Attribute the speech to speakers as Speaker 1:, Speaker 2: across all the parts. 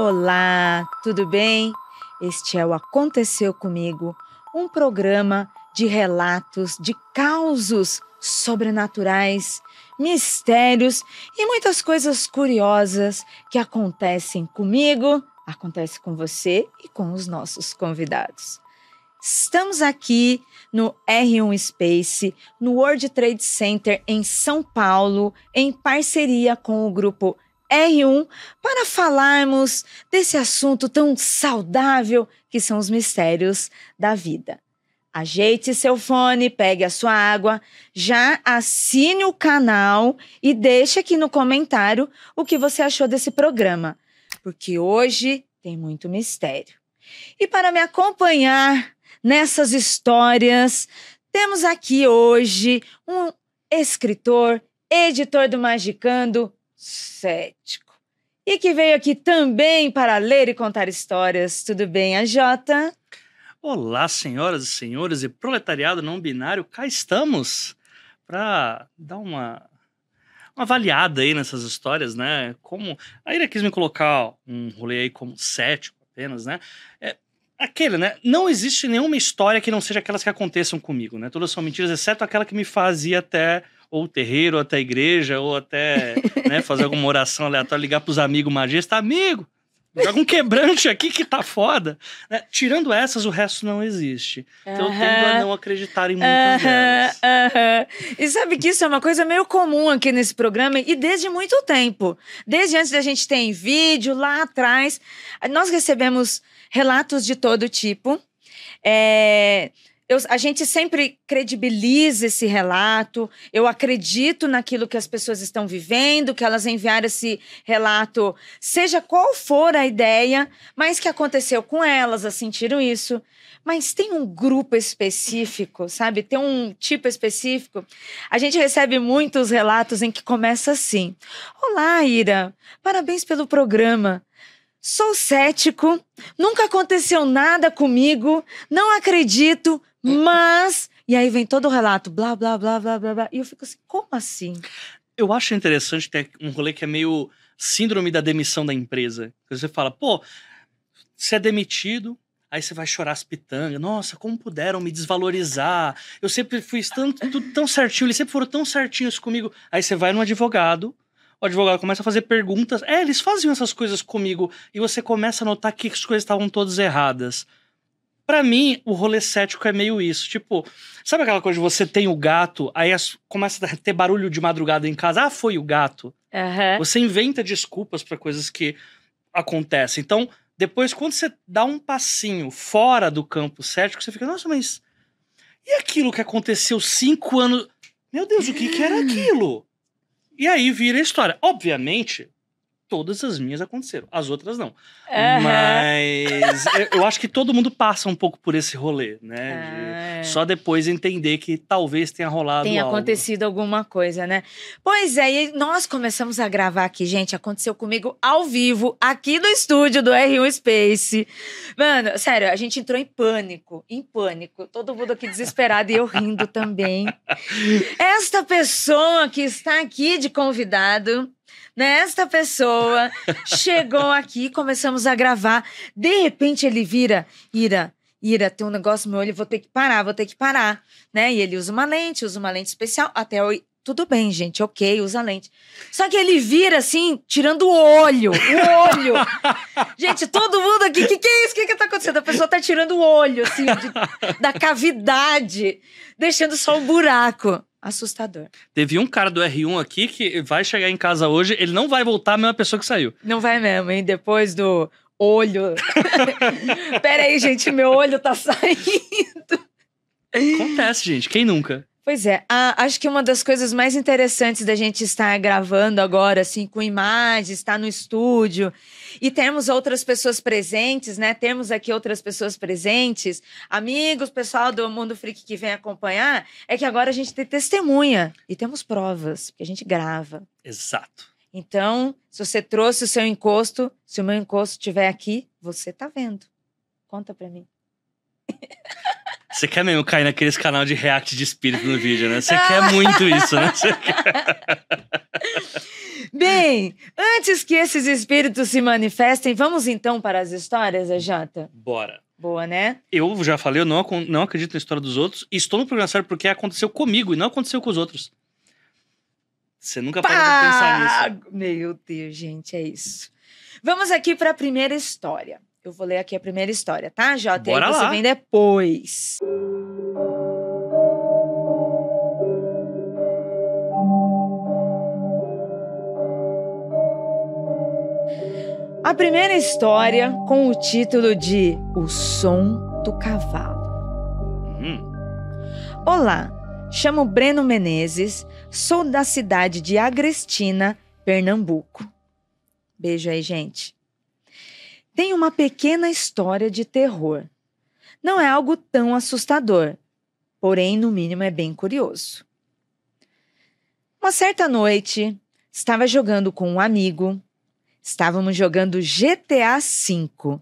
Speaker 1: Olá, tudo bem? Este é o Aconteceu Comigo, um programa de relatos, de causos sobrenaturais, mistérios e muitas coisas curiosas que acontecem comigo, acontece com você e com os nossos convidados. Estamos aqui no R1 Space, no World Trade Center em São Paulo, em parceria com o grupo R1, para falarmos desse assunto tão saudável que são os mistérios da vida. Ajeite seu fone, pegue a sua água, já assine o canal e deixe aqui no comentário o que você achou desse programa, porque hoje tem muito mistério. E para me acompanhar nessas histórias, temos aqui hoje um escritor, editor do Magicando, cético, e que veio aqui também para ler e contar histórias. Tudo bem, AJ?
Speaker 2: Olá, senhoras e senhores e proletariado não binário, cá estamos para dar uma avaliada aí nessas histórias, né? Como a Ira quis me colocar um rolê aí como cético apenas, né? Aquele, né? Não existe nenhuma história que não seja aquelas que aconteçam comigo, né? Todas são mentiras, exceto aquela que me fazia até ou o terreiro, ou até a igreja, ou até né, fazer alguma oração aleatória, ligar pros amigos magistas. Amigo, joga um quebrante aqui que tá foda. Né? Tirando essas, o resto não existe. Então eu tendo a não acreditar em muitas delas.
Speaker 1: E sabe que isso é uma coisa meio comum aqui nesse programa e desde muito tempo. Desde antes da gente ter em vídeo, lá atrás, nós recebemos relatos de todo tipo. A gente sempre credibiliza esse relato, eu acredito naquilo que as pessoas estão vivendo, que elas enviaram esse relato, seja qual for a ideia, mas que aconteceu com elas, elas sentiram isso. Mas tem um grupo específico, sabe? Tem um tipo específico. A gente recebe muitos relatos em que começa assim: Olá, Ira, parabéns pelo programa. Sou cético, nunca aconteceu nada comigo, não acredito, mas... E aí vem todo o relato, blá, blá, blá, blá, blá, blá. E eu fico assim, como assim?
Speaker 2: Eu acho interessante ter um rolê que é meio síndrome da demissão da empresa. Você fala, pô, você é demitido, aí você vai chorar as pitangas. Nossa, como puderam me desvalorizar? Eu sempre fui tudo tão certinho, eles sempre foram tão certinhos comigo. Aí você vai no advogado, o advogado começa a fazer perguntas. Eles faziam essas coisas comigo. E você começa a notar que as coisas estavam todas erradas. Pra mim, o rolê cético é meio isso. Tipo, sabe aquela coisa de você tem o gato, aí começa a ter barulho de madrugada em casa. Ah, foi o gato.
Speaker 1: Uhum.
Speaker 2: Você inventa desculpas pra coisas que acontecem. Então, depois, quando você dá um passinho fora do campo cético, você fica, nossa, mas... E aquilo que aconteceu 5 anos... Meu Deus, o que era aquilo? E aí vira a história. Obviamente, todas as minhas aconteceram. As outras não. Mas eu acho que todo mundo passa um pouco por esse rolê, né? De só depois entender que talvez tenha rolado
Speaker 1: Tem
Speaker 2: algo.
Speaker 1: acontecido alguma coisa, né? Pois é, e nós começamos a gravar aqui, gente. Aconteceu comigo ao vivo, aqui no estúdio do R1 Space. Mano, sério, a gente entrou em pânico. Todo mundo aqui desesperado e eu rindo também. Esta pessoa que está aqui de convidado, né? Esta pessoa chegou aqui, começamos a gravar. De repente ele vira, Ira, tem um negócio no meu olho, vou ter que parar, né? E ele usa uma lente especial, até eu... Tudo bem, gente, ok, usa lente. Só que ele vira assim, tirando o olho. Gente, todo mundo aqui, que é isso? O que tá acontecendo? A pessoa tá tirando o olho, assim, da cavidade, deixando só um buraco. Assustador.
Speaker 2: Teve um cara do R1 aqui que vai chegar em casa hoje, ele não vai voltar a mesma pessoa que saiu.
Speaker 1: Não vai mesmo, hein? Depois do olho. Pera aí, gente, meu olho tá saindo.
Speaker 2: Acontece, gente, quem nunca?
Speaker 1: Pois é, acho que uma das coisas mais interessantes da gente estar gravando agora, assim, com imagens, estar no estúdio e termos outras pessoas presentes, né? Temos aqui outras pessoas presentes, amigos, pessoal do Mundo Freak que vem acompanhar, é que agora a gente tem testemunha e temos provas, que a gente grava.
Speaker 2: Exato.
Speaker 1: Então, se você trouxe o seu encosto, se o meu encosto estiver aqui, você tá vendo. Conta pra mim.
Speaker 2: Você quer mesmo cair naqueles canal de react de espírito no vídeo, né? Você quer muito isso, né?
Speaker 1: Bem, antes que esses espíritos se manifestem, vamos então para as histórias, Jota?
Speaker 2: Bora.
Speaker 1: Boa, né?
Speaker 2: Eu já falei, eu não acredito na história dos outros. E estou no programa sério porque aconteceu comigo e não aconteceu com os outros. Você nunca parou pra pensar nisso.
Speaker 1: Meu Deus, gente, é isso. Vamos aqui para a primeira história. Eu vou ler aqui a primeira história, tá, Jota?
Speaker 2: Bora
Speaker 1: E aí você
Speaker 2: lá.
Speaker 1: vem depois. A primeira história com o título de O Som do Cavalo. Olá, chamo Breno Menezes, sou da cidade de Agrestina, Pernambuco. Beijo aí, gente. Tem uma pequena história de terror. Não é algo tão assustador, porém, no mínimo, é bem curioso. Uma certa noite, estava jogando com um amigo. Estávamos jogando GTA V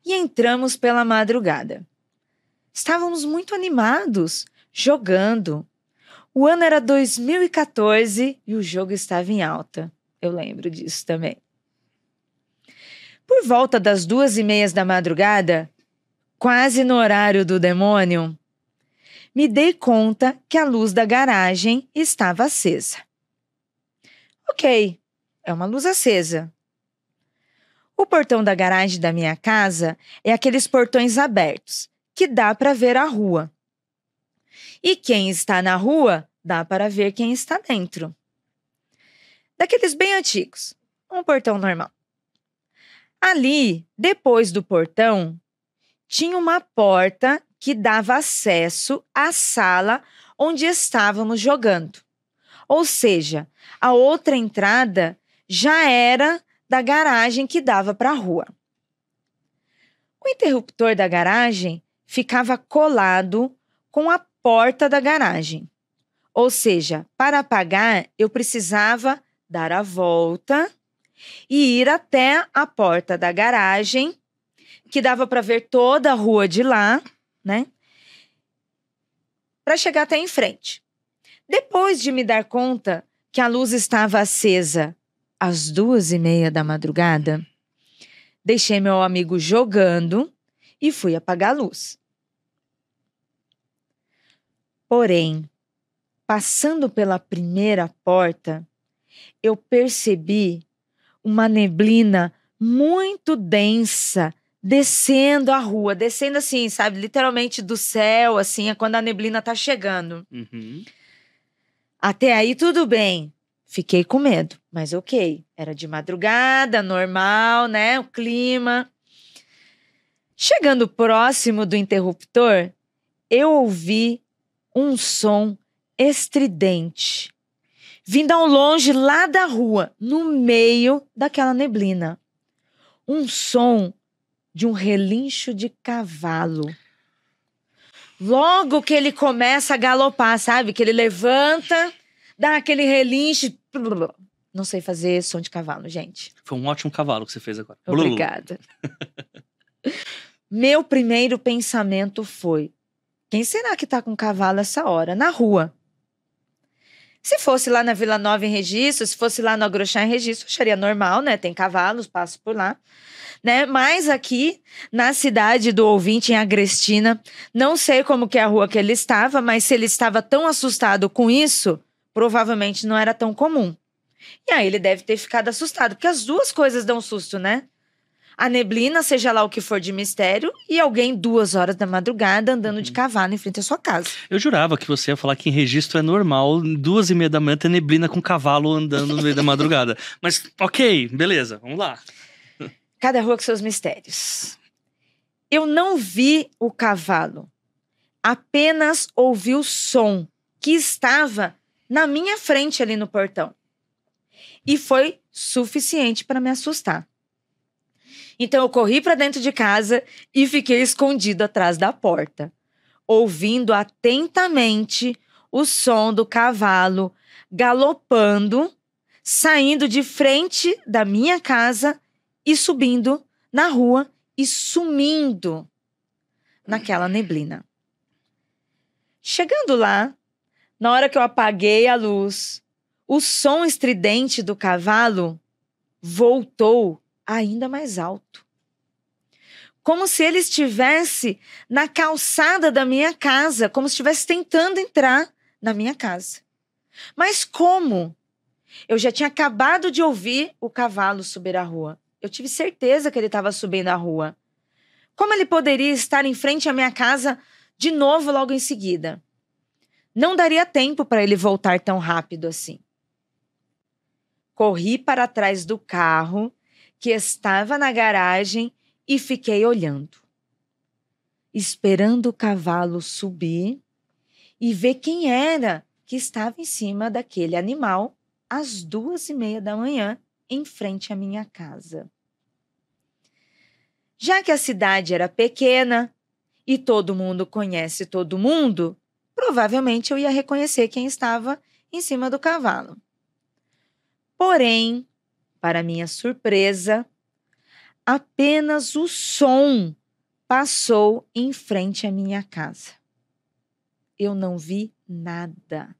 Speaker 1: e entramos pela madrugada. Estávamos muito animados, jogando. O ano era 2014 e o jogo estava em alta. Eu lembro disso também. Por volta das 2:30 da madrugada, quase no horário do demônio, me dei conta que a luz da garagem estava acesa. Ok, é uma luz acesa. O portão da garagem da minha casa é aqueles portões abertos, que dá para ver a rua. E quem está na rua, dá para ver quem está dentro. Daqueles bem antigos, um portão normal. Ali, depois do portão, tinha uma porta que dava acesso à sala onde estávamos jogando. Ou seja, a outra entrada já era da garagem que dava para a rua. O interruptor da garagem ficava colado com a porta da garagem. Ou seja, para apagar, eu precisava dar a volta e ir até a porta da garagem, que dava para ver toda a rua de lá, né? Para chegar até em frente. Depois de me dar conta que a luz estava acesa às 2:30 da madrugada, deixei meu amigo jogando e fui apagar a luz. Porém, passando pela primeira porta, eu percebi uma neblina muito densa descendo a rua, descendo assim, sabe, literalmente do céu, assim, é quando a neblina tá chegando. Até aí tudo bem. Fiquei com medo, mas ok. Era de madrugada, normal, né? O clima. Chegando próximo do interruptor, eu ouvi um som estridente, vindo ao longe lá da rua, no meio daquela neblina. Um som de um relincho de cavalo. Logo que ele começa a galopar, sabe? Que ele levanta, dá aquele relincho. Não sei fazer som de cavalo, gente.
Speaker 2: Foi um ótimo cavalo que você fez agora.
Speaker 1: Obrigada. Meu primeiro pensamento foi: quem será que tá com cavalo essa hora? Na rua. Se fosse lá na Vila Nova em Registro, se fosse lá no Agrochá em Registro, acharia normal, né? Tem cavalos, passo por lá. Né? Mas aqui, na cidade do ouvinte, em Agrestina, não sei como que é a rua que ele estava, mas se ele estava tão assustado com isso, provavelmente não era tão comum. E aí ele deve ter ficado assustado, porque as duas coisas dão susto, né? A neblina, seja lá o que for de mistério, e alguém 2 horas da madrugada andando de cavalo em frente à sua casa.
Speaker 2: Eu jurava que você ia falar que em Registro é normal, 2:30 da manhã ter neblina com cavalo andando no meio da madrugada. Mas, ok, beleza, vamos lá.
Speaker 1: Cada rua com seus mistérios. Eu não vi o cavalo, apenas ouvi o som que estava na minha frente ali no portão. E foi suficiente para me assustar. Então eu corri para dentro de casa e fiquei escondido atrás da porta, ouvindo atentamente o som do cavalo galopando, saindo de frente da minha casa e subindo na rua e sumindo naquela neblina. Chegando lá, na hora que eu apaguei a luz, o som estridente do cavalo voltou ainda mais alto. Como se ele estivesse na calçada da minha casa, como se estivesse tentando entrar na minha casa. Mas como? Eu já tinha acabado de ouvir o cavalo subir a rua. Eu tive certeza que ele estava subindo a rua. Como ele poderia estar em frente à minha casa de novo logo em seguida? Não daria tempo para ele voltar tão rápido assim. Corri para trás do carro que estava na garagem e fiquei olhando, esperando o cavalo subir e ver quem era que estava em cima daquele animal às 2:30 da manhã, em frente à minha casa. Já que a cidade era pequena e todo mundo conhece todo mundo, provavelmente eu ia reconhecer quem estava em cima do cavalo. Porém, para minha surpresa, apenas o som passou em frente à minha casa. Eu não vi nada.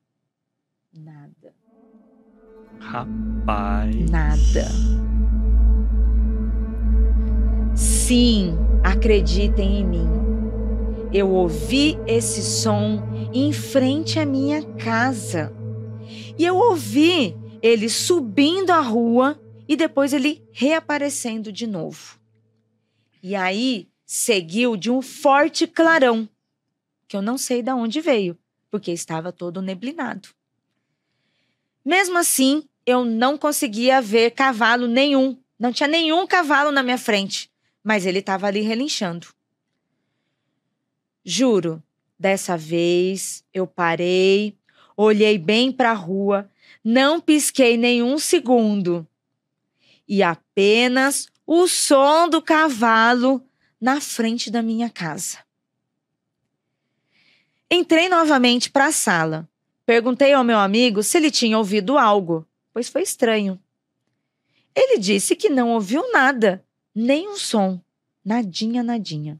Speaker 1: Nada.
Speaker 2: Rapaz.
Speaker 1: Nada. Sim, acreditem em mim. Eu ouvi esse som em frente à minha casa. E eu ouvi ele subindo a rua e depois ele reaparecendo de novo. E aí seguiu de um forte clarão, que eu não sei de onde veio, porque estava todo neblinado. Mesmo assim, eu não conseguia ver cavalo nenhum. Não tinha nenhum cavalo na minha frente, mas ele estava ali relinchando. Juro, dessa vez eu parei, olhei bem para a rua, não pisquei nenhum segundo. E apenas o som do cavalo na frente da minha casa. Entrei novamente para a sala. Perguntei ao meu amigo se ele tinha ouvido algo, pois foi estranho. Ele disse que não ouviu nada, nem um som, nadinha, nadinha.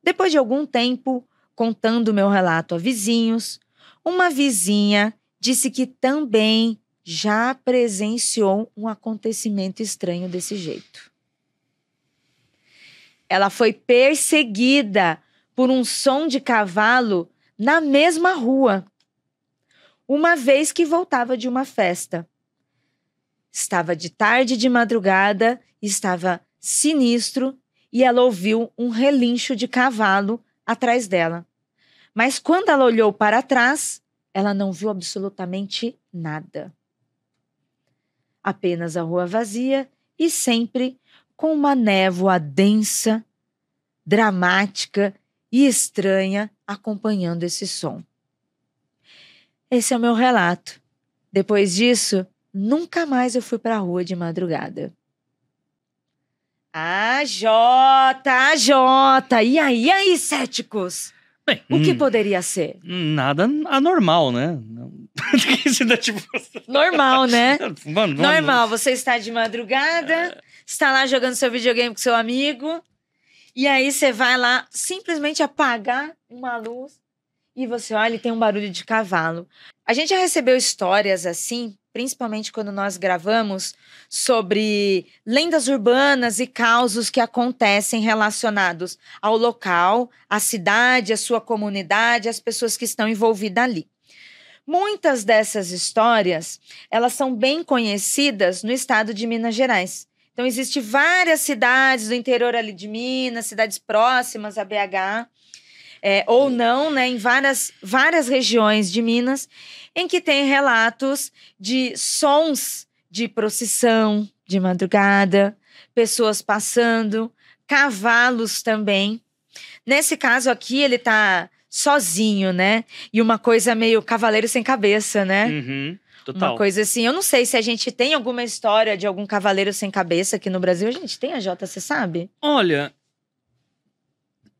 Speaker 1: Depois de algum tempo, contando meu relato a vizinhos, uma vizinha disse que também já presenciou um acontecimento estranho desse jeito. Ela foi perseguida por um som de cavalo na mesma rua, uma vez que voltava de uma festa. Estava de tarde, de madrugada, estava sinistro e ela ouviu um relincho de cavalo atrás dela. Mas quando ela olhou para trás, ela não viu absolutamente nada. Apenas a rua vazia e sempre com uma névoa densa, dramática e estranha acompanhando esse som. Esse é o meu relato. Depois disso, nunca mais eu fui para a rua de madrugada. Jota! E aí, céticos?
Speaker 2: Bem,
Speaker 1: O que poderia ser?
Speaker 2: Nada anormal, né?
Speaker 1: Normal, né?
Speaker 2: Vamos.
Speaker 1: Normal, você está de madrugada, está lá jogando seu videogame com seu amigo, e aí você vai lá simplesmente apagar uma luz e você olha e tem um barulho de cavalo. A gente já recebeu histórias assim, principalmente quando nós gravamos, sobre lendas urbanas e causos que acontecem relacionados ao local, à cidade, à sua comunidade, às pessoas que estão envolvidas ali. Muitas dessas histórias, elas são bem conhecidas no estado de Minas Gerais. Então, existem várias cidades do interior ali de Minas, cidades próximas a BH, ou não, né, em várias regiões de Minas, em que tem relatos de sons de procissão de madrugada, pessoas passando, cavalos também. Nesse caso aqui, ele está sozinho, né? E uma coisa meio cavaleiro sem cabeça, né?
Speaker 2: Uhum, total.
Speaker 1: Uma coisa assim, eu não sei se a gente tem alguma história de algum cavaleiro sem cabeça aqui no Brasil. A gente tem, a Jota, você sabe?
Speaker 2: Olha,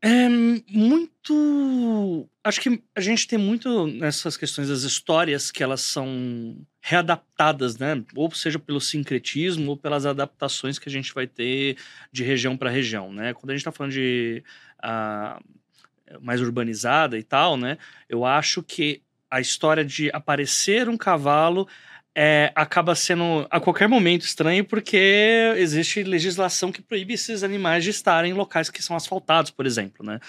Speaker 2: é muito... Acho que a gente tem muito nessas questões das histórias que elas são readaptadas, né? Ou seja, pelo sincretismo ou pelas adaptações que a gente vai ter de região para região, né? Quando a gente tá falando de mais urbanizada e tal, né? Eu acho que a história de aparecer um cavalo acaba sendo a qualquer momento estranho, porque existe legislação que proíbe esses animais de estarem em locais que são asfaltados, por exemplo, né?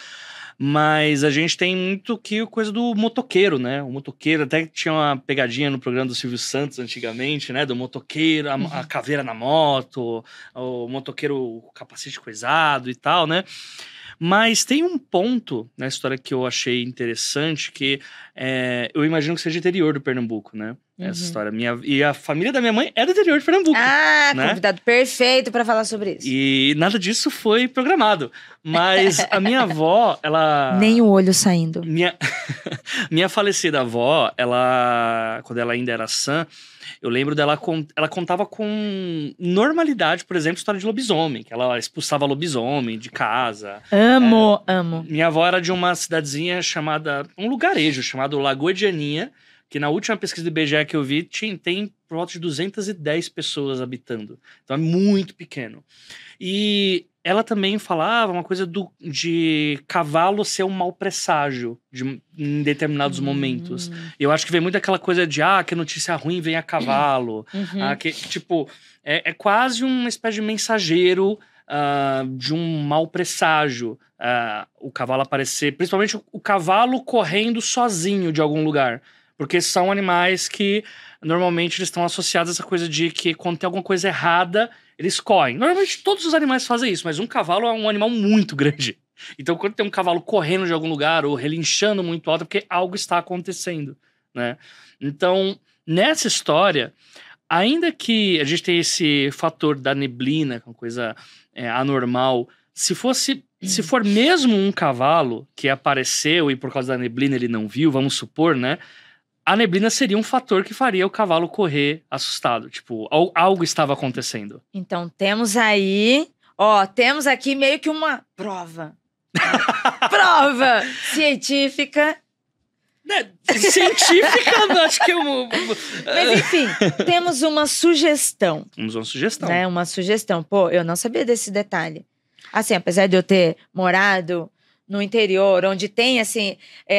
Speaker 2: Mas a gente tem muito que coisa do motoqueiro, né? O motoqueiro, até tinha uma pegadinha no programa do Silvio Santos antigamente, né? Do motoqueiro, a caveira na moto, o motoqueiro com capacete coisado e tal, né? Mas tem um ponto na história que eu achei interessante, que eu imagino que seja interior do Pernambuco, né? Essa história. E a família da minha mãe é do interior de Pernambuco.
Speaker 1: Ah,
Speaker 2: né?
Speaker 1: Convidado perfeito para falar sobre isso.
Speaker 2: E nada disso foi programado. Mas a minha avó, ela...
Speaker 1: Nem o olho saindo.
Speaker 2: Minha falecida avó, quando ela ainda era sã, eu lembro dela, ela contava com normalidade, por exemplo, história de lobisomem, que ela expulsava lobisomem de casa.
Speaker 1: Amo.
Speaker 2: Minha avó era de uma cidadezinha um lugarejo chamado Lagoa de Aninha, que na última pesquisa do IBGE que eu vi, tem por volta de 210 pessoas habitando. Então é muito pequeno. E ela também falava uma coisa de cavalo ser um mau presságio em determinados momentos. E eu acho que vem muito aquela coisa de que notícia ruim vem a cavalo. Que, tipo, é quase uma espécie de mensageiro de um mau presságio. O cavalo aparecer, principalmente o cavalo correndo sozinho de algum lugar. Porque são animais que normalmente eles estão associados a essa coisa de que quando tem alguma coisa errada, eles correm. Normalmente todos os animais fazem isso, mas um cavalo é um animal muito grande. Então quando tem um cavalo correndo de algum lugar ou relinchando muito alto, é porque algo está acontecendo, né? Então, nessa história, ainda que a gente tenha esse fator da neblina, que é uma coisa anormal, se for mesmo um cavalo que apareceu e por causa da neblina ele não viu, vamos supor, né? A neblina seria um fator que faria o cavalo correr assustado. Tipo, algo estava acontecendo.
Speaker 1: Então, temos aqui meio que uma prova. Prova científica.
Speaker 2: Científica, acho que
Speaker 1: Mas, enfim, temos uma sugestão.
Speaker 2: Temos uma sugestão.
Speaker 1: Né? Uma sugestão. Pô, eu não sabia desse detalhe. Assim, apesar de eu ter morado no interior, onde tem, assim,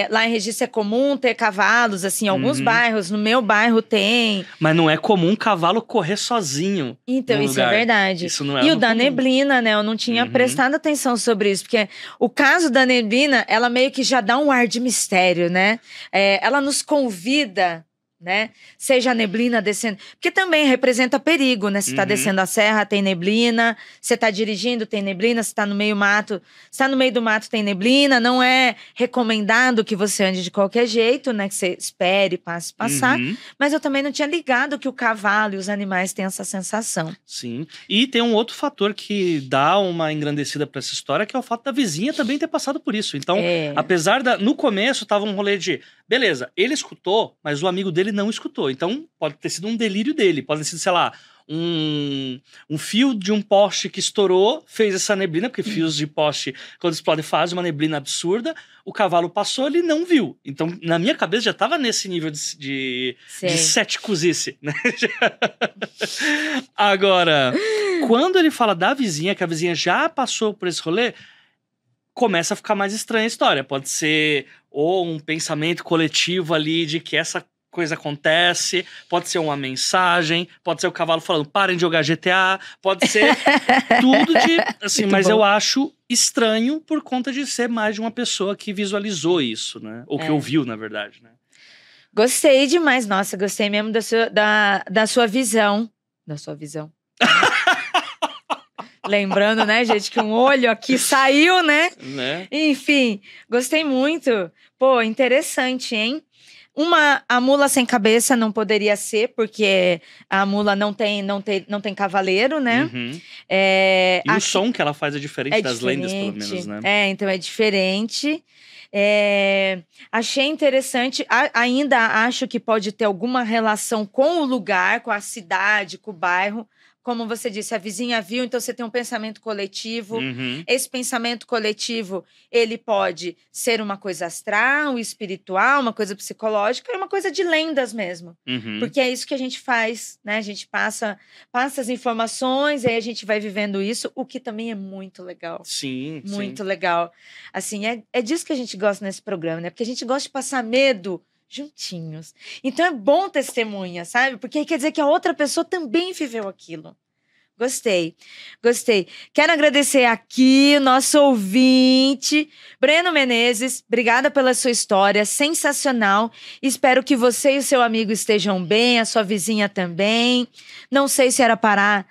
Speaker 1: lá em Registro é comum ter cavalos, assim, em alguns bairros, no meu bairro tem.
Speaker 2: Mas não é comum um cavalo correr sozinho.
Speaker 1: Então, isso é verdade.
Speaker 2: Isso não é
Speaker 1: e o da
Speaker 2: comum.
Speaker 1: neblina, né, eu não tinha prestado atenção sobre isso, porque o caso da neblina, ela meio que já dá um ar de mistério, né? Ela nos convida, né? Seja a neblina descendo, porque também representa perigo, né? Você tá descendo a serra, tem neblina, você tá dirigindo, tem neblina, você tá no meio do mato, tem neblina, não é recomendado que você ande de qualquer jeito, né? Que você espere, passe passar, mas eu também não tinha ligado que o cavalo e os animais têm essa sensação.
Speaker 2: Sim, e tem um outro fator que dá uma engrandecida pra essa história, que é o fato da vizinha também ter passado por isso. Então, apesar no começo tava um rolê de, beleza, ele escutou, mas o amigo dele não escutou. Então, pode ter sido um delírio dele. Pode ter sido, sei lá, um fio de um poste que estourou, fez essa neblina, porque fios de poste, quando explode, faz uma neblina absurda. O cavalo passou, ele não viu. Então, na minha cabeça, já tava nesse nível de ceticuzice, né? Agora, quando ele fala da vizinha, que a vizinha já passou por esse rolê, começa a ficar mais estranha a história. Pode ser ou um pensamento coletivo ali de que essa coisa acontece, pode ser uma mensagem, pode ser o cavalo falando, parem de jogar GTA, pode ser tudo de... Assim,
Speaker 1: Muito
Speaker 2: mas
Speaker 1: bom.
Speaker 2: eu acho estranho por conta de ser mais de uma pessoa que visualizou isso, né? Ou que ouviu, na verdade, né?
Speaker 1: Gostei demais, nossa, gostei mesmo da sua visão. Da sua visão. Lembrando, né, gente, que um olho aqui saiu, né? Enfim, gostei muito. Pô, interessante, hein? A mula sem cabeça não poderia ser, porque a mula não tem cavaleiro, né?
Speaker 2: E o som que ela faz é diferente das lendas, pelo menos, né?
Speaker 1: Então é diferente. Achei interessante. Ainda acho que pode ter alguma relação com o lugar, com a cidade, com o bairro. Como você disse, a vizinha viu, então você tem um pensamento coletivo. Esse pensamento coletivo, ele pode ser uma coisa astral, espiritual, uma coisa psicológica e uma coisa de lendas mesmo. Porque é isso que a gente faz, né? A gente passa as informações e aí a gente vai vivendo isso, o que também é muito legal.
Speaker 2: Sim,
Speaker 1: muito legal. Assim, é disso que a gente gosta nesse programa, né? Porque a gente gosta de passar medo juntinhos. Então é bom testemunha, sabe? Porque aí quer dizer que a outra pessoa também viveu aquilo. Gostei, gostei. Quero agradecer aqui o nosso ouvinte, Breno Menezes. Obrigada pela sua história, sensacional. Espero que você e o seu amigo estejam bem, a sua vizinha também. Não sei se era para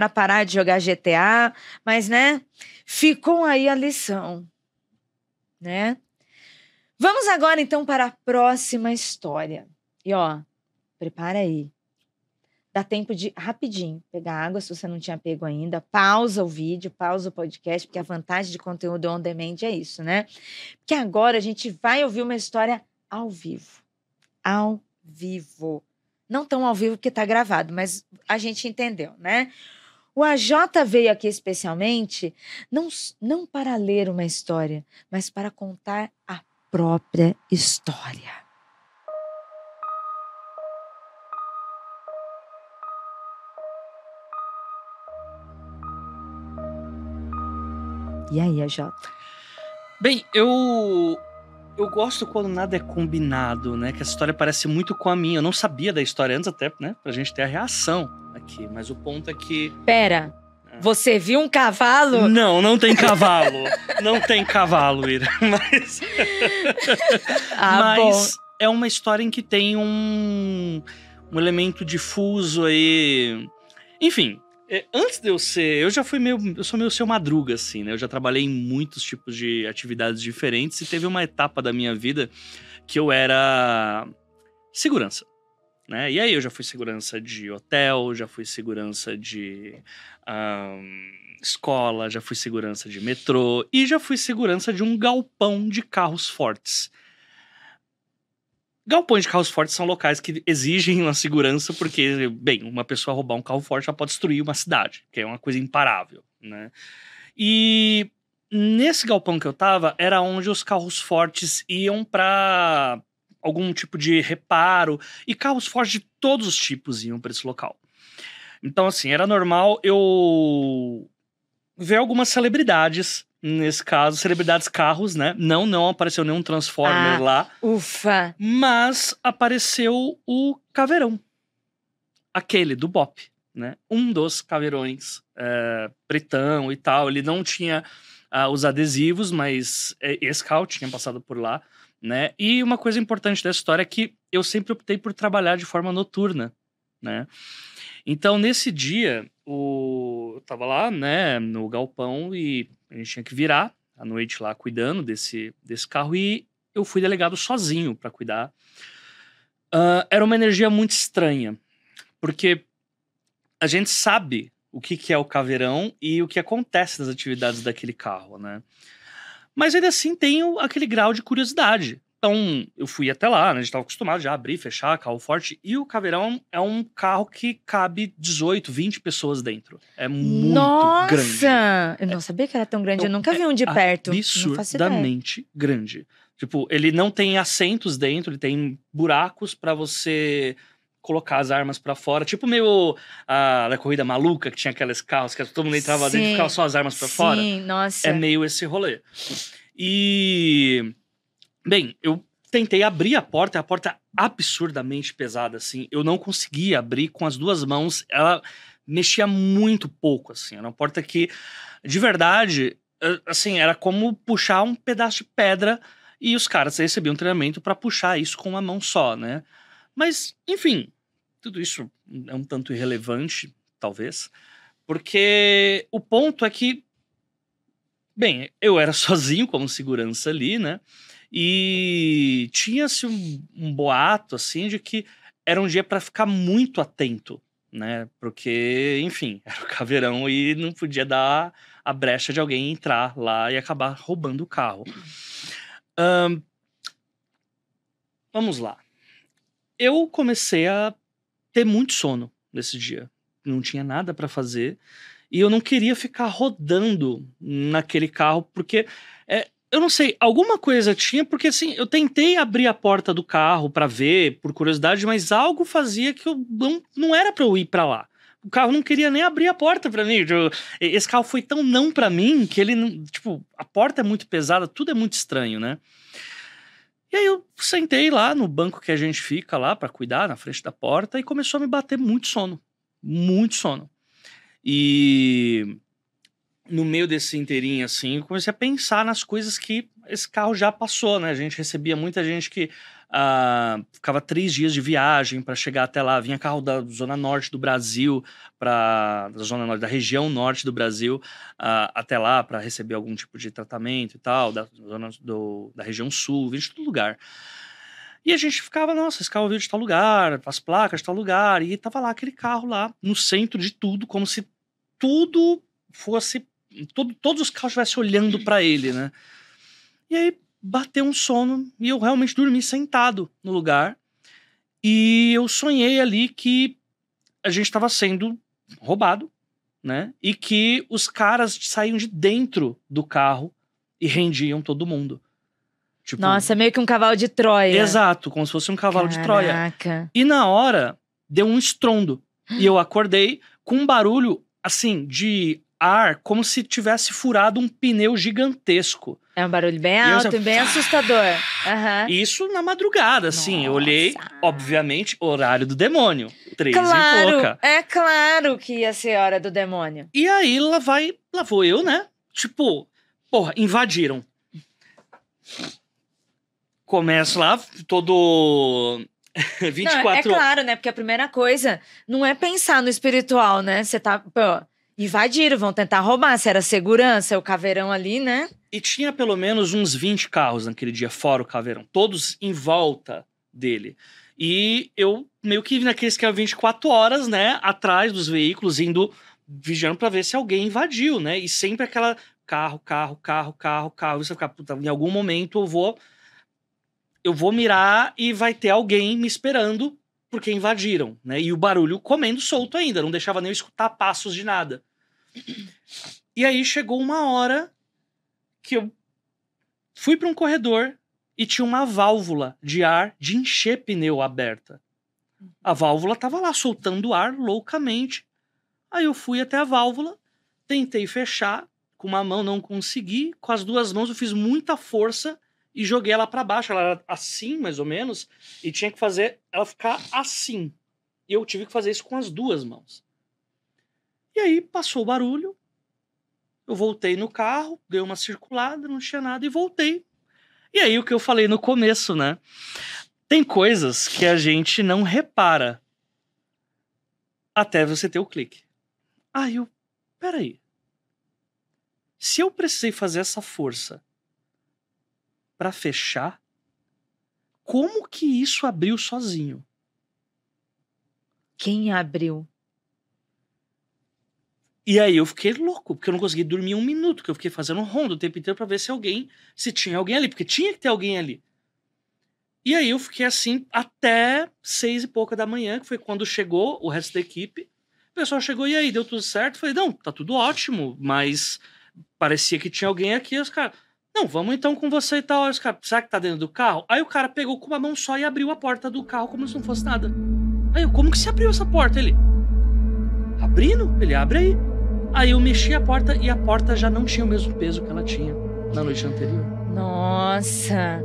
Speaker 1: parar de jogar GTA, mas, né, ficou aí a lição, né? Vamos agora, então, para a próxima história. E, ó, prepara aí. Dá tempo de, rapidinho, pegar água se você não tinha pego ainda. Pausa o vídeo, pausa o podcast, porque a vantagem de conteúdo on demand é isso, né? Porque agora a gente vai ouvir uma história ao vivo. Ao vivo. Não tão ao vivo porque tá gravado, mas a gente entendeu, né? O AJ veio aqui especialmente não para ler uma história, mas para contar a própria história. E aí, AJ?
Speaker 2: Bem, eu gosto quando nada é combinado, né? Que essa história parece muito com a minha. Eu não sabia da história antes até, né? Pra gente ter a reação aqui. Mas o ponto é que...
Speaker 1: Pera, você viu um cavalo?
Speaker 2: Não tem cavalo. Não tem cavalo, Ira. Mas... Mas
Speaker 1: bom.
Speaker 2: É uma história em que tem um elemento difuso aí... Enfim... Antes de eu ser... Eu sou meio seu Madruga, assim, né? Eu já trabalhei em muitos tipos de atividades diferentes e teve uma etapa da minha vida que eu era segurança, né? E aí eu já fui segurança de hotel, já fui segurança de escola, já fui segurança de metrô e já fui segurança de um galpão de carros fortes. Galpões de carros fortes são locais que exigem uma segurança porque, bem, uma pessoa roubar um carro forte já pode destruir uma cidade, que é uma coisa imparável, né? E nesse galpão que eu tava, era onde os carros fortes iam pra algum tipo de reparo, e carros fortes de todos os tipos iam pra esse local. Então, assim, era normal eu ver algumas celebridades. Nesse caso, celebridades carros, né? Não apareceu nenhum Transformer lá.
Speaker 1: Ufa!
Speaker 2: Mas apareceu o caveirão. Aquele do Bop, né? Um dos caveirões, pretão e tal. Ele não tinha os adesivos, mas esse carro tinha passado por lá, né? E uma coisa importante dessa história é que eu sempre optei por trabalhar de forma noturna, né? Então, nesse dia, eu tava lá, né, no galpão e a gente tinha que virar à noite lá cuidando desse carro e eu fui delegado sozinho pra cuidar. Era uma energia muito estranha, porque a gente sabe o que é o caveirão e o que acontece nas atividades daquele carro, né? Mas ainda assim tem aquele grau de curiosidade. Então, eu fui até lá, né? A gente tava acostumado já a abrir, fechar, carro forte. E o caveirão é um carro que cabe 18, 20 pessoas dentro. É muito grande.
Speaker 1: Nossa! Eu não sabia que era tão grande. Eu nunca vi um de perto.
Speaker 2: Absurdamente grande. Tipo, ele não tem assentos dentro, ele tem buracos pra você colocar as armas pra fora. Tipo meio da corrida maluca, que tinha aqueles carros que todo mundo entrava dentro e ficava só as armas pra fora.
Speaker 1: Sim, nossa.
Speaker 2: É meio esse rolê. E... Bem, eu tentei abrir a porta é absurdamente pesada, assim. Eu não conseguia abrir com as duas mãos. Ela mexia muito pouco, assim. Era uma porta que, de verdade, assim, era como puxar um pedaço de pedra e os caras recebiam treinamento pra puxar isso com uma mão só, né? Mas, enfim, tudo isso é um tanto irrelevante, talvez, porque o ponto é que, bem, eu era sozinho como segurança ali, né? E tinha-se um boato, assim, de que era um dia pra ficar muito atento, né? Porque, enfim, era o caveirão e não podia dar a brecha de alguém entrar lá e acabar roubando o carro. Vamos lá. Eu comecei a ter muito sono nesse dia. Não tinha nada pra fazer. E eu não queria ficar rodando naquele carro, porque... eu não sei, alguma coisa tinha, porque assim, eu tentei abrir a porta do carro pra ver, por curiosidade, mas algo fazia que eu não era pra eu ir pra lá. O carro não queria nem abrir a porta pra mim. Esse carro foi tão não pra mim que ele não. Tipo, a porta é muito pesada, tudo é muito estranho, né? E aí eu sentei lá no banco que a gente fica lá pra cuidar, na frente da porta, e começou a me bater muito sono. Muito sono. E no meio desse inteirinho, assim, eu comecei a pensar nas coisas que esse carro já passou, né? A gente recebia muita gente que ficava 3 dias de viagem para chegar até lá. Vinha carro da zona norte do Brasil, da zona norte, da região norte do Brasil, até lá para receber algum tipo de tratamento e tal, da região sul, vinha de todo lugar. E a gente ficava, nossa, esse carro veio de tal lugar, as placas de tal lugar, e tava lá aquele carro lá, no centro de tudo, como se tudo fosse... todos os carros estivessem olhando para ele, né? E aí bateu um sono e eu realmente dormi sentado no lugar. E eu sonhei ali que a gente estava sendo roubado, né? E que os caras saíam de dentro do carro e rendiam todo mundo. Tipo,
Speaker 1: Nossa, meio que um cavalo de Troia.
Speaker 2: exato, como se fosse um cavalo de Troia.
Speaker 1: Caraca.
Speaker 2: E na hora, deu um estrondo. E eu acordei com um barulho, assim, de ar, como se tivesse furado um pneu gigantesco.
Speaker 1: É um barulho bem
Speaker 2: E eu
Speaker 1: alto
Speaker 2: assim,
Speaker 1: e bem assustador. Aham.
Speaker 2: Isso na madrugada, assim. Eu olhei,
Speaker 1: Nossa.
Speaker 2: obviamente, horário do demônio. 3 e
Speaker 1: Claro,
Speaker 2: pouca.
Speaker 1: é claro que ia ser hora do demônio.
Speaker 2: E aí, lá vou eu, né? Tipo, porra, invadiram. Começo lá, todo... 24
Speaker 1: Não, é claro, né? Porque a primeira coisa não é pensar no espiritual, né? Você tá, pô, invadiram, vão tentar roubar. Se era segurança, é o caveirão ali, né?
Speaker 2: E tinha pelo menos uns 20 carros naquele dia, fora o caveirão. Todos em volta dele. E eu meio que naqueles que eram 24 horas, né? Atrás dos veículos, indo, vigiando pra ver se alguém invadiu, né? E sempre aquela carro. Você fica, puta, em algum momento eu vou mirar e vai ter alguém me esperando porque invadiram, né? E o barulho comendo solto ainda, não deixava nem eu escutar passos de nada. E aí chegou uma hora que eu fui para um corredor e tinha uma válvula de ar de encher pneu aberta. A válvula tava lá soltando ar loucamente. Aí eu fui até a válvula, tentei fechar, com uma mão não consegui, com as 2 mãos eu fiz muita força e joguei ela para baixo. Ela era assim, mais ou menos, e tinha que fazer ela ficar assim. E eu tive que fazer isso com as 2 mãos. E aí passou o barulho, eu voltei no carro, dei uma circulada, não tinha nada e voltei. E aí o que eu falei no começo, né? Tem coisas que a gente não repara até você ter o clique. Peraí. Se eu precisei fazer essa força para fechar, como que isso abriu sozinho?
Speaker 1: Quem abriu?
Speaker 2: E aí eu fiquei louco, porque eu não consegui dormir 1 minuto, que eu fiquei fazendo ronda o tempo inteiro pra ver se tinha alguém ali, porque tinha que ter alguém ali. E aí eu fiquei assim até 6 e pouca da manhã, que foi quando chegou o resto da equipe. O pessoal chegou, e aí, deu tudo certo? Eu falei, não, tá tudo ótimo, mas parecia que tinha alguém aqui. Os caras, não, vamos então com você e tal. Aí os caras, será que tá dentro do carro? Aí o cara pegou com uma mão só e abriu a porta do carro como se não fosse nada. Aí eu, como que se abriu essa porta? Ele, abrindo? Ele, abre aí. Aí eu mexi a porta e a porta já não tinha o mesmo peso que ela tinha na noite anterior.
Speaker 1: Nossa.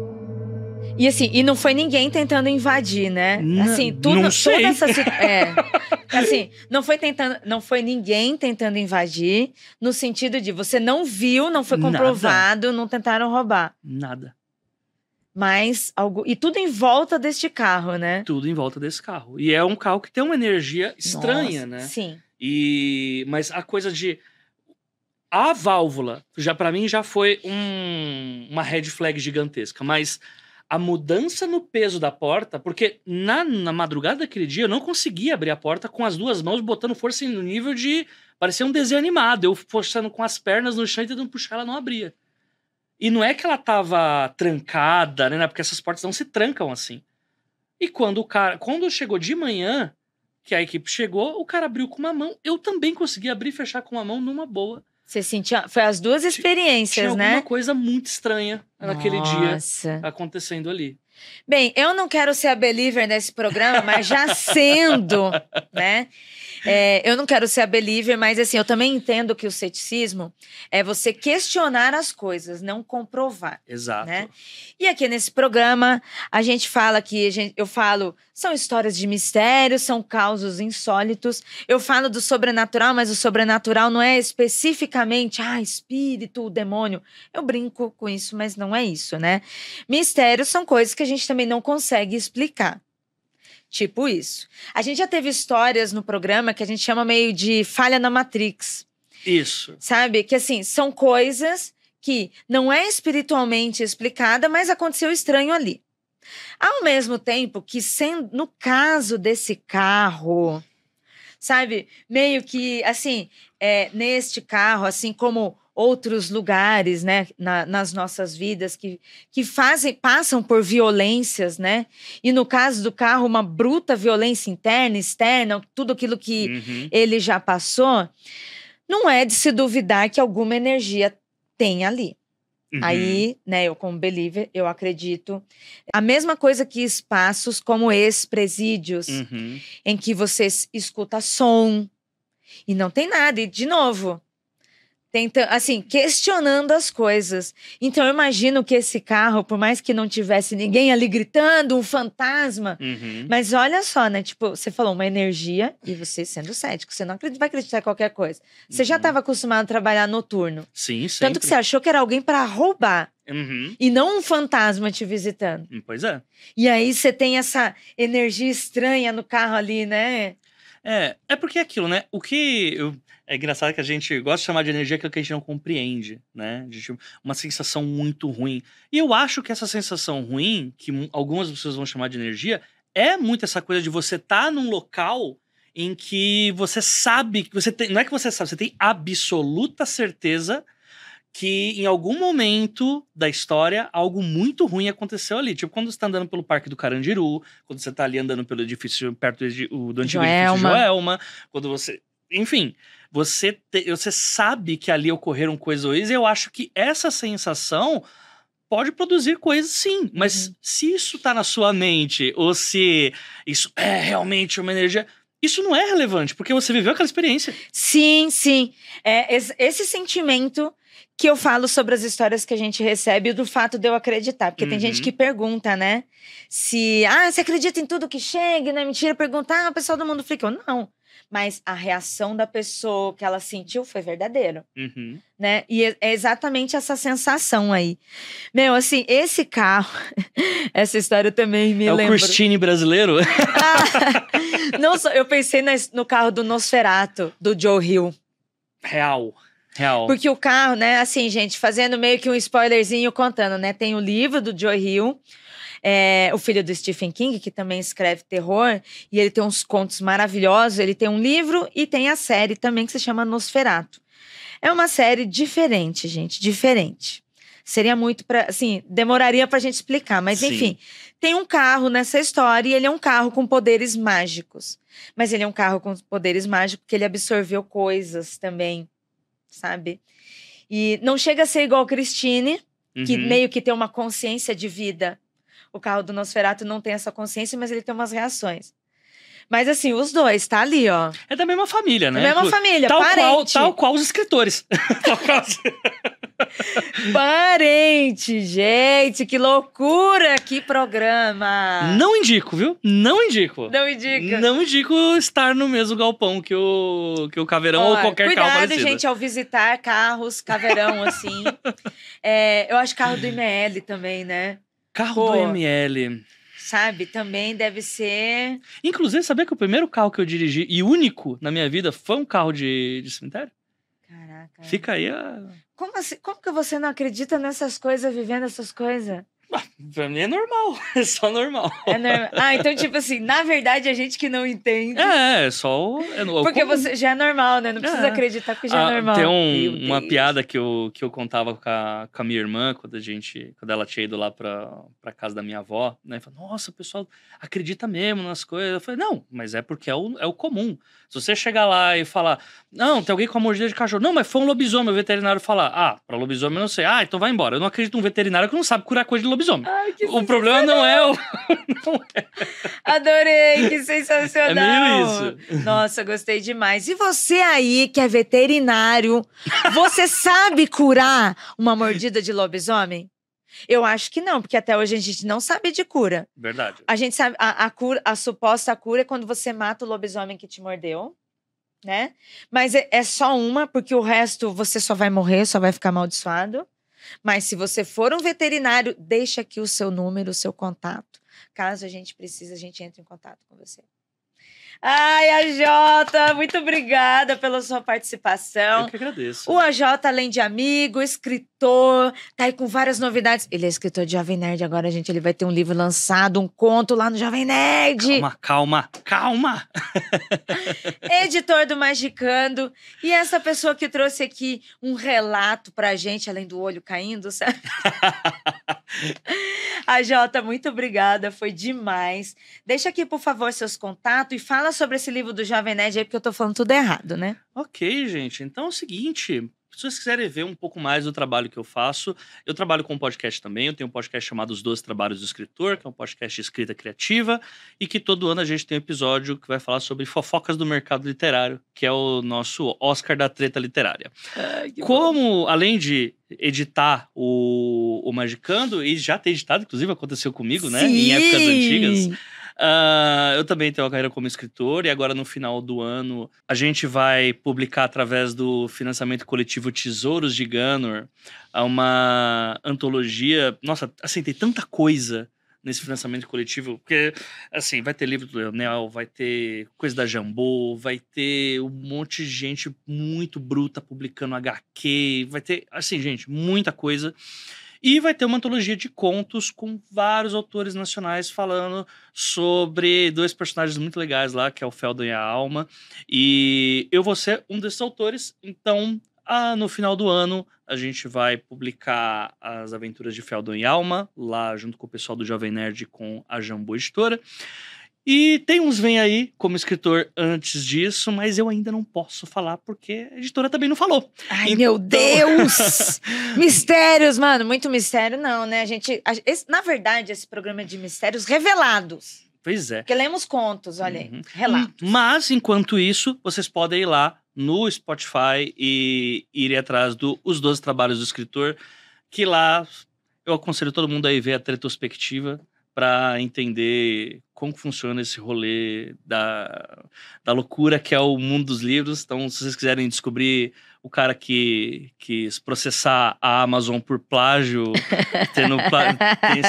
Speaker 1: E assim, e não foi ninguém tentando invadir, né? Assim, tudo,
Speaker 2: não sei.
Speaker 1: toda essa assim, não foi ninguém tentando invadir, no sentido de você não viu, não foi comprovado, não tentaram roubar.
Speaker 2: Nada.
Speaker 1: Mas e tudo em volta deste carro, né?
Speaker 2: Tudo em volta desse carro. E é um carro que tem uma energia estranha,
Speaker 1: Nossa,
Speaker 2: né?
Speaker 1: Sim.
Speaker 2: Mas a coisa de... A válvula, já para mim, já foi uma red flag gigantesca. Mas a mudança no peso da porta... Porque na madrugada daquele dia, eu não conseguia abrir a porta com as 2 mãos, botando força no nível de... Parecia um desenho animado. Eu puxando com as pernas no chão e tentando puxar, ela não abria. E não é que ela tava trancada, né? Porque essas portas não se trancam assim. E quando chegou de manhã, que a equipe chegou, o cara abriu com uma mão. Eu também consegui abrir e fechar com uma mão numa boa.
Speaker 1: Você sentia... Foi as duas experiências,
Speaker 2: tinha
Speaker 1: né?
Speaker 2: alguma coisa muito estranha naquele
Speaker 1: Nossa.
Speaker 2: dia acontecendo ali.
Speaker 1: Bem, eu não quero ser a believer nesse programa, mas já sendo, né? Eu não quero ser a believer, mas assim, eu também entendo que o ceticismo é você questionar as coisas, não comprovar.
Speaker 2: Exato.
Speaker 1: Né? E aqui nesse programa, a gente fala eu falo, são histórias de mistério, são causos insólitos. Eu falo do sobrenatural, mas o sobrenatural não é especificamente, espírito, demônio. Eu brinco com isso, mas não é isso, né? Mistérios são coisas que a gente também não consegue explicar. Tipo isso. A gente já teve histórias no programa que a gente chama meio de falha na Matrix.
Speaker 2: Isso.
Speaker 1: Sabe? Que assim, são coisas que não é espiritualmente explicada, mas aconteceu estranho ali. Ao mesmo tempo que, no caso desse carro, sabe? Meio que, assim, neste carro, assim como outros lugares, né, nas nossas vidas que passam por violências, né? E no caso do carro, uma bruta violência interna, externa, tudo aquilo que ele já passou, não é de se duvidar que alguma energia tem ali. Aí, né, eu como believer, eu acredito. A mesma coisa que espaços como esses presídios, em que você escuta som e não tem nada. E, de novo, assim, questionando as coisas. Então, eu imagino que esse carro, por mais que não tivesse ninguém ali gritando, um fantasma, mas olha só, né? Tipo, você falou uma energia e você sendo cético, você não vai acreditar em qualquer coisa. Você já estava acostumado a trabalhar noturno.
Speaker 2: Sim, sempre.
Speaker 1: Tanto que você achou que era alguém para roubar. E não um fantasma te visitando.
Speaker 2: Pois é.
Speaker 1: E aí você tem essa energia estranha no carro ali, né?
Speaker 2: É porque é aquilo, né? É engraçado que a gente gosta de chamar de energia aquilo que a gente não compreende, né? Uma sensação muito ruim. E eu acho que essa sensação ruim, que algumas pessoas vão chamar de energia, é muito essa coisa de você estar num local em que você sabe que você tem. Não é que você sabe, você tem absoluta certeza que em algum momento da história algo muito ruim aconteceu ali. Tipo, quando você tá andando pelo Parque do Carandiru, quando você tá ali andando pelo edifício perto do antigo edifício Joelma, quando você... Enfim, você sabe que ali ocorreram coisas ruins, e eu acho que essa sensação pode produzir coisas, sim. Mas se isso tá na sua mente, ou se isso é realmente uma energia... Isso não é relevante, porque você viveu aquela experiência.
Speaker 1: Sim, sim. Esse sentimento que eu falo sobre as histórias que a gente recebe e do fato de eu acreditar. Porque tem gente que pergunta, né? Você acredita em tudo que chega, não é mentira? Pergunta, o pessoal do mundo flickr. Não. Mas a reação da pessoa que ela sentiu foi verdadeiro. Né? E é exatamente essa sensação aí. Meu, assim, esse carro... essa história também me lembra...
Speaker 2: É o Christine brasileiro?
Speaker 1: Não, eu pensei no carro do Nosferatu, do Joe Hill.
Speaker 2: Real.
Speaker 1: Porque o carro, né, assim, gente, fazendo meio que um spoilerzinho contando, né? Tem o livro do Joe Hill, o filho do Stephen King, que também escreve terror, e ele tem uns contos maravilhosos. Ele tem um livro e tem a série também que se chama Nosferatu. É uma série diferente, gente, diferente. Seria muito assim, demoraria pra gente explicar, mas enfim. Tem um carro nessa história e ele é um carro com poderes mágicos. Mas ele é um carro com poderes mágicos porque ele absorveu coisas também, sabe? E não chega a ser igual Christine, que meio que tem uma consciência de vida. O carro do Nosferatu não tem essa consciência, mas ele tem umas reações. Mas assim, os dois, tá ali, ó.
Speaker 2: É da mesma família, né?
Speaker 1: Da mesma família, parente.
Speaker 2: Tal qual os escritores.
Speaker 1: Parente, gente, que loucura, que programa.
Speaker 2: Não indico, viu? Não indico.
Speaker 1: Não indica.
Speaker 2: Não indico estar no mesmo galpão que o Caveirão ou qualquer carro parecido.
Speaker 1: Cuidado, gente, ao visitar carros Caveirão, assim. Eu acho carro do ML também, né?
Speaker 2: Carro do ML...
Speaker 1: Sabe, também deve ser...
Speaker 2: Inclusive, sabia que o primeiro carro que eu dirigi, e único na minha vida, foi um carro de cemitério?
Speaker 1: Caraca.
Speaker 2: Fica aí a...
Speaker 1: Como assim? Como que você não acredita nessas coisas, vivendo essas coisas?
Speaker 2: Pra mim é normal, é só normal.
Speaker 1: É normal. Então, tipo assim, na verdade, a gente que não entende.
Speaker 2: É só...
Speaker 1: Porque você já é normal, né? Não precisa acreditar porque já é normal.
Speaker 2: Tem uma piada que eu contava com a minha irmã, quando ela tinha ido lá pra casa da minha avó, né? Falei, nossa, o pessoal acredita mesmo nas coisas. Eu falei, não, mas é porque é o comum. Se você chegar lá e falar, não, tem alguém com a mordida de cachorro. Não, mas foi um lobisomem. O veterinário falar, pra lobisomem eu não sei. Então vai embora. Eu não acredito num veterinário que não sabe curar coisa de lobisomem. lobisomem.
Speaker 1: Ai, que
Speaker 2: O problema não é o...
Speaker 1: Adorei, que sensacional.
Speaker 2: É meio isso.
Speaker 1: Nossa, gostei demais. E você aí, que é veterinário, você sabe curar uma mordida de lobisomem? Eu acho que não, porque até hoje a gente não sabe de cura.
Speaker 2: Verdade.
Speaker 1: A gente sabe, a cura, a suposta cura é quando você mata o lobisomem que te mordeu, né? Mas é só uma, porque o resto você só vai morrer, só vai ficar amaldiçoado. Mas se você for um veterinário, deixa aqui o seu número, o seu contato. Caso a gente precise, a gente entre em contato com você. Ai, AJ, muito obrigada pela sua participação.
Speaker 2: Eu que agradeço.
Speaker 1: O AJ, além de amigo, escritor, tá aí com várias novidades. Ele é escritor de Jovem Nerd agora, gente. Ele vai ter um livro lançado, um conto lá no Jovem Nerd.
Speaker 2: Calma.
Speaker 1: Editor do Magicando. E essa pessoa que trouxe aqui um relato pra gente, além do olho caindo, sabe? AJ, muito obrigada, foi demais. Deixa aqui, por favor, seus contatos e fala sobre esse livro do Jovem Nerd aí, porque eu tô falando tudo errado, né?
Speaker 2: Ok, gente. Então é o seguinte... Se vocês quiserem ver um pouco mais do trabalho que eu faço, eu trabalho com um podcast também. Eu tenho um podcast chamado Os 12 Trabalhos do Escritor, que é um podcast de escrita criativa, e que todo ano a gente tem um episódio que vai falar sobre fofocas do mercado literário, que é o nosso Oscar da treta literária. Como, além de editar o Magicando, e já ter editado, inclusive aconteceu comigo, né? Em épocas antigas. Eu também tenho uma carreira como escritor e agora no final do ano a gente vai publicar através do financiamento coletivo Tesouros de Ganor uma antologia. Nossa, assim, tem tanta coisa nesse financiamento coletivo, porque assim, vai ter livro do Leonel, vai ter coisa da Jambô, vai ter um monte de gente muito bruta publicando HQ, vai ter, assim, gente, muita coisa. E vai ter uma antologia de contos com vários autores nacionais falando sobre dois personagens muito legais lá, que é o Feldon e a Alma. E eu vou ser um desses autores, então no final do ano a gente vai publicar as aventuras de Feldon e Alma, lá junto com o pessoal do Jovem Nerd com a Jambô Editora. E tem uns vem aí como escritor antes disso, mas eu ainda não posso falar porque a editora também não falou.
Speaker 1: Ai, então... meu Deus! Mistérios, mano, muito mistério não, né? Na verdade, esse programa é de mistérios revelados.
Speaker 2: Pois é.
Speaker 1: Porque lemos contos, olha aí, relatos.
Speaker 2: Mas, enquanto isso, vocês podem ir lá no Spotify e ir atrás do Os 12 Trabalhos do Escritor, que lá eu aconselho todo mundo a ir ver a retrospectiva para entender como funciona esse rolê da loucura que é o mundo dos livros. Então, se vocês quiserem descobrir o cara que quis processar a Amazon por plágio,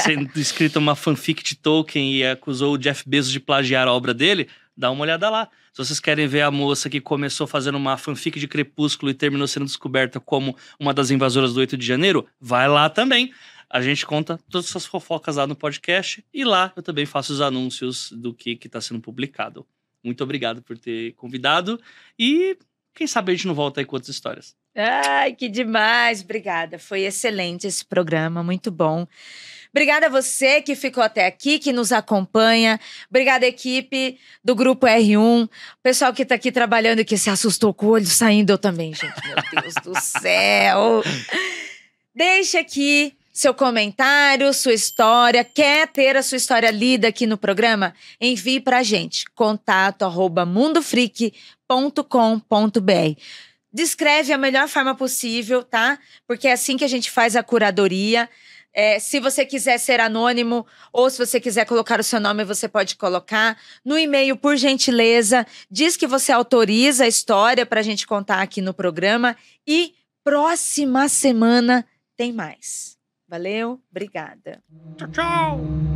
Speaker 2: sendo escrito uma fanfic de Tolkien e acusou o Jeff Bezos de plagiar a obra dele, dá uma olhada lá. Se vocês querem ver a moça que começou fazendo uma fanfic de Crepúsculo e terminou sendo descoberta como uma das invasoras do 8 de janeiro, vai lá também. A gente conta todas essas fofocas lá no podcast e lá eu também faço os anúncios do que está sendo publicado. Muito obrigado por ter convidado e quem sabe a gente não volta aí com outras histórias.
Speaker 1: Ai, que demais! Obrigada, foi excelente esse programa, muito bom. Obrigada a você que ficou até aqui, que nos acompanha. Obrigada, equipe do Grupo R1. Pessoal que está aqui trabalhando e que se assustou com o olho saindo, eu também, gente. Meu Deus do céu! Deixa aqui seu comentário, sua história. Quer ter a sua história lida aqui no programa? Envie pra gente, contato@mundofreak.com.br. Descreve a melhor forma possível, tá? Porque é assim que a gente faz a curadoria. Se você quiser ser anônimo ou se você quiser colocar o seu nome, você pode colocar. No e-mail, por gentileza, diz que você autoriza a história pra gente contar aqui no programa. E próxima semana tem mais. Valeu, obrigada.
Speaker 2: Tchau, tchau!